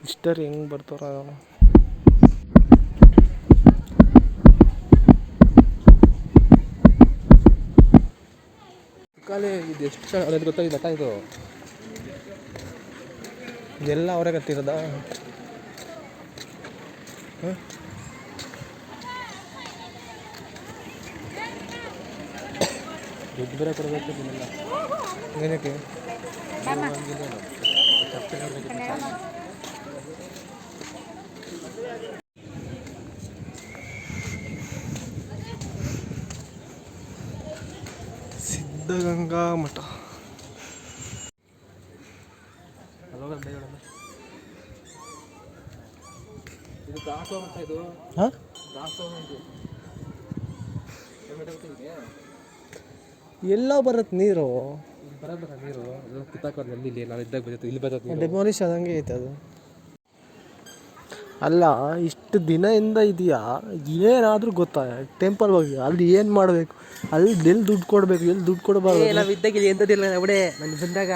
ಇಷ್ಟರಿ ಹೆಂಗೆ ಬರ್ತಾರ ಕಾಲೇ ಇದು ಎಷ್ಟು ಚೆನ್ನಾಗಿ ಗೊತ್ತಾಗಿದೆ ಬೆಟ್ಟ ಇದು ಇದೆಲ್ಲ ಅವರೇ ಕಟ್ಟಿರೋದಾ ದುಡ್ಡು ಬೇರೆ ಕೊಡಬೇಕು ಇದನ್ನೆಲ್ಲ ಏನಕ್ಕೆ ಸಿದ್ಧಗಂಗಾ ಮಠ ಇದು ದಾಸೋಹ ಮಠ ಇದು ಹಾಂ ದಾಸೋಹ ಇದು ಎಲ್ಲ ಬರುತ್ತೆ ನೀರು ಬರೋಬ್ಬರ ನೀರು ಎಲ್ಲ ಕಿತ್ತಾಕೋದು ಇಲ್ಲಿ ನಾನು ಇದ್ದಾಗ ಬರುತ್ತೆ ಇಲ್ಲಿ ಬರುತ್ತೆ ಡೆಮಾಲಿಷ್ ಆದಂಗೆ ಐತೆ ಅದು ಅಲ್ಲ ಇಷ್ಟು ದಿನದಿಂದ ಇದೆಯಾ ಏನಾದರೂ ಗೊತ್ತಾ ಟೆಂಪಲ್ ಹೋಗಿ ಅಲ್ಲಿ ಏನು ಮಾಡಬೇಕು ಅಲ್ಲಿ ಎಲ್ಲಿ ದುಡ್ಡು ಕೊಡಬೇಕು ಎಲ್ಲಿ ದುಡ್ಡು ಕೊಡಬಾರ್ದು ನಾವು ಇದ್ದಾಗ ಇಲ್ಲಿ ಎಂಥದ್ದಿಲ್ಲ ಅವಡೆ ನಾನು ಬಂದಾಗ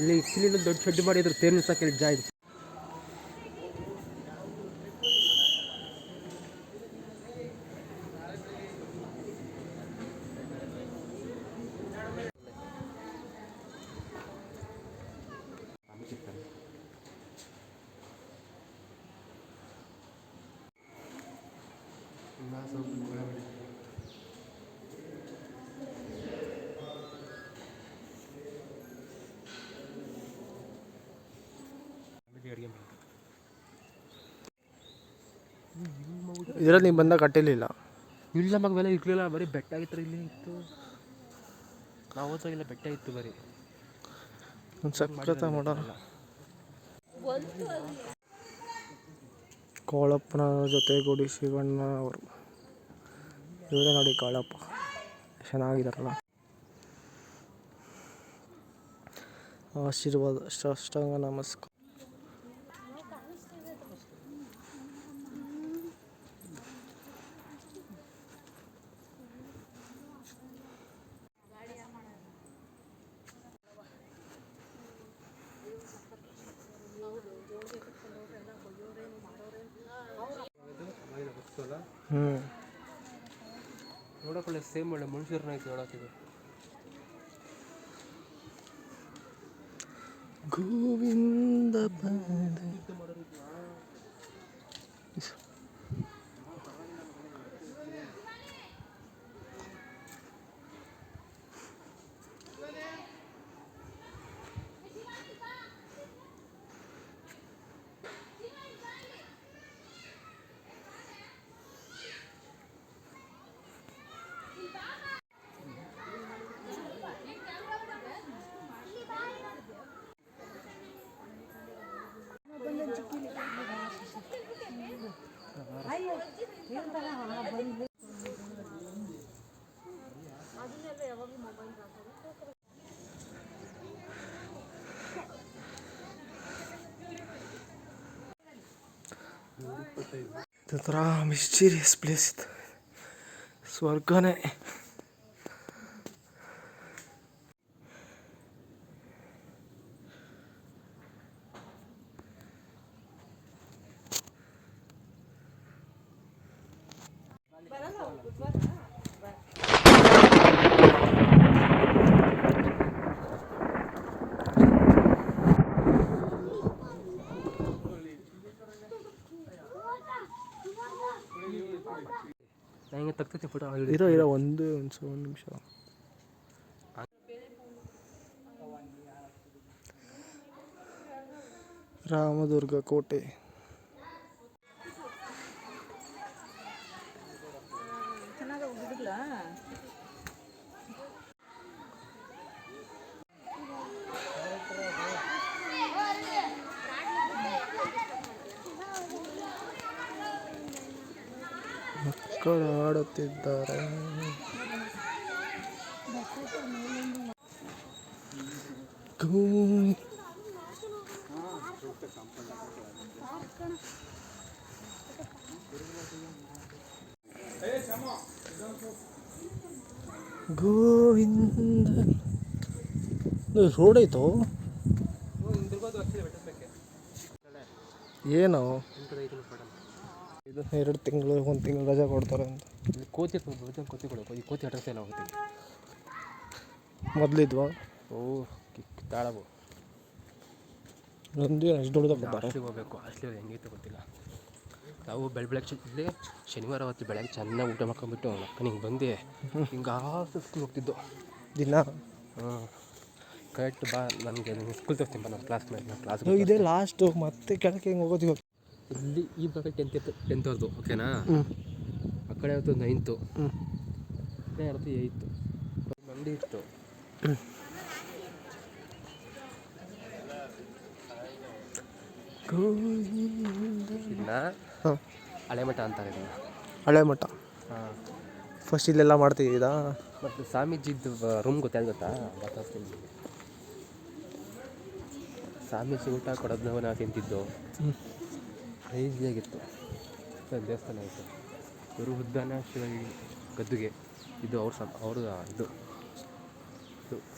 ಇಲ್ಲಿ ಇಲ್ಲಿಂದ ದೊಡ್ಡ ಶೆಡ್ ಮಾಡಿದ್ರು ತೇರು ನಿಲ್ಸಕ್ಕೆ ಜಾಯ್ದು ಇದರಲ್ಲಿ ನೀವು ಬಂದಾಗ ಕಟ್ಟಿರಲಿಲ್ಲ ಇಲ್ಲ ಮಗವೆಲ್ಲ ಇರಲಿಲ್ಲ ಬರೀ ಬೆಟ್ಟ ಆಗಿತ್ತು ಇಲ್ಲಿ ಇತ್ತು ನಾವು ಓದಾಗಿಲ್ಲ ಬೆಟ್ಟ ಇತ್ತು ಬರೀ ಒಂದು ಸಕ್ಕತ್ತ ಮಾಡೋಲ್ಲ ಕಾಳಪ್ಪನ ಜೊತೆಗೂಡಿ ಶಿವಣ್ಣ ಅವರು ಇವರೇ ನೋಡಿ ಕಾಳಪ್ಪ ಚೆನ್ನಾಗಿದ್ದಾರಲ್ಲ ಆಶೀರ್ವಾದ ಸಾಷ್ಟಾಂಗ ನಮಸ್ಕಾರ ನೋಡೋಕೊಳ್ಳೆ ಸೇಮ್ ಒಳ್ಳೆ ಮನುಷ್ಯರನ್ನ ಐತೆ ನೋಡೋಕ್ಕಿದೆ ಗೋವಿಂದ ಇದೊಂಥರ ಮಿಸ್ಟೀರಿಯಸ್ ಪ್ಲೇಸ್ ಇದು ಸ್ವರ್ಗನೇ ಹೆಂಗೆ ತಗ್ತೈತೆ ಫೋಟೋ ಇರೋ ಒಂದು ನಿಮಿಷ ರಾಮದುರ್ಗ ಕೋಟೆ ಮಕ್ಕಳು ಆಡುತ್ತಿದ್ದಾರೆ ಗೋವಿಂದ ರೋಡ್ ಐತೋ ಏನು ಇದು 2 ತಿಂಗಳು 1 ತಿಂಗಳು ರಜೆ ಕೊಡ್ತಾರೆ ಅಂತ. ಇಲ್ಲಿ ಕೋತಿ ಕೋತಿ ಕೊಡಬೇಕು. ಈ ಕೋತಿ ಅಡ್ರೆಸ್ ಎಲ್ಲ ಹೋಗ್ತೀವಿ ಮೊದಲಿದ್ವಾ ತಾಳವು ಒಂದು ಅಷ್ಟು ದೊಡ್ಡದಾಗ ಹಾಸ್ಟ್ಲಿಗೆ ಹೋಗ್ಬೇಕು. ಹಾಸ್ಟ್ಲಿಗೆ ಹೆಂಗಿತ್ತು ಗೊತ್ತಿಲ್ಲ. ನಾವು ಬೆಳಗ್ಗೆ ಇಲ್ಲಿ ಶನಿವಾರ ಹೊತ್ತು ಬೆಳಗ್ಗೆ ಚೆನ್ನಾಗಿ ಊಟ ಮಾಡ್ಕೊಂಡ್ಬಿಟ್ಟು ಹಿಂಗೆ ಬಂದು ಹಿಂಗೆ ಸ್ಕೂಲ್ ಹೋಗ್ತಿದ್ದು ದಿನ. ಹಾಂ ಕರೆಕ್ಟ್ ಬಾ ನನಗೆ ಸ್ಕೂಲ್ ತೋರಿಸ್ತೀನಿ ಬಾ. ನಮ್ಮ ಕ್ಲಾಸ್ ಇದೇ ಲಾಸ್ಟು ಮತ್ತೆ ಕೆಳಕ್ಕೆ ಹೆಂಗೆ ಹೋಗೋದು ಇವಾಗ. ಇಲ್ಲಿ ಈ ಬಗ್ಗೆ 10th ಅವ್ರದ್ದು ಓಕೆನಾ. ಆ ಕಡೆ ಹೊತ್ತು 9th ಹೊತ್ತು 8th ಮಂಡಿ ಇತ್ತು. ಇದನ್ನ ಹಳೆ ಮಠ ಅಂತಾರೆ. ಇದನ್ನು ಹಳೆ ಮಠ. ಹಾಂ ಫಸ್ಟ್ ಇಲ್ಲೆಲ್ಲ ಮಾಡ್ತಿದ್ದ. ಮತ್ತು ಸ್ವಾಮೀಜಿದ್ದು ರೂಮ್ ಗೊತ್ತಾ ಮಾತಾಡ್ತೀನಿ. ಸ್ವಾಮೀಜಿ ಊಟ ಕೊಡೋದನ್ನ ನಾವು ತಿಂತಿದ್ದು ಈಸಿಯಾಗಿತ್ತು. ದೇವಸ್ಥಾನ ಇತ್ತು. ಇವರು ಉದ್ದಾನ ಶಿವಗಿ ಗದ್ದುಗೆ ಇದು ಅವ್ರ ಇದು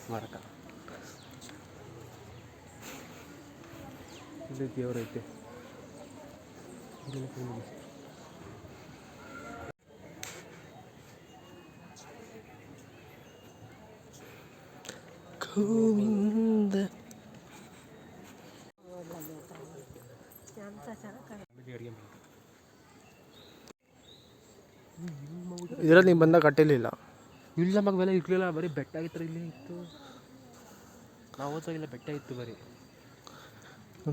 ಸ್ಮಾರಕ. ಇಲ್ಲಿ ದೇವರೈತೆ. ಇದರಲ್ಲಿ ನೀವು ಬಂದಾಗ ಕಟ್ಟಿರಲಿಲ್ಲ. ಇಲ್ಲ ಮಗವೆಲ್ಲ ಇರಲಿಲ್ಲ. ಬರೀ ಬೆಟ್ಟ ಆಗಿತ್ತು. ಇಲ್ಲಿ ಇತ್ತು ನಾವು ಓದೋಗಿಲ್ಲ. ಬೆಟ್ಟ ಇತ್ತು ಬರೀ.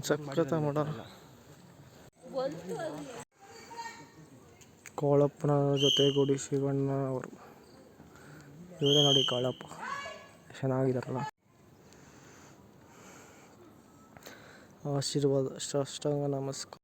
ಸಖತ್ತ ಮಾಡೋಣ. ಕಾಳಪ್ಪನ ಜೊತೆಗೂಡಿ ಶಿವಣ್ಣ ಅವರು ಇವರೇ ನೋಡಿ. ಕಾಳಪ್ಪ ಚೆನ್ನಾಗಿದ್ದಾರಲ್ಲ. ಆಶೀರ್ವಾದ ಸಾಷ್ಟಾಂಗ ನಮಸ್ಕಾರ.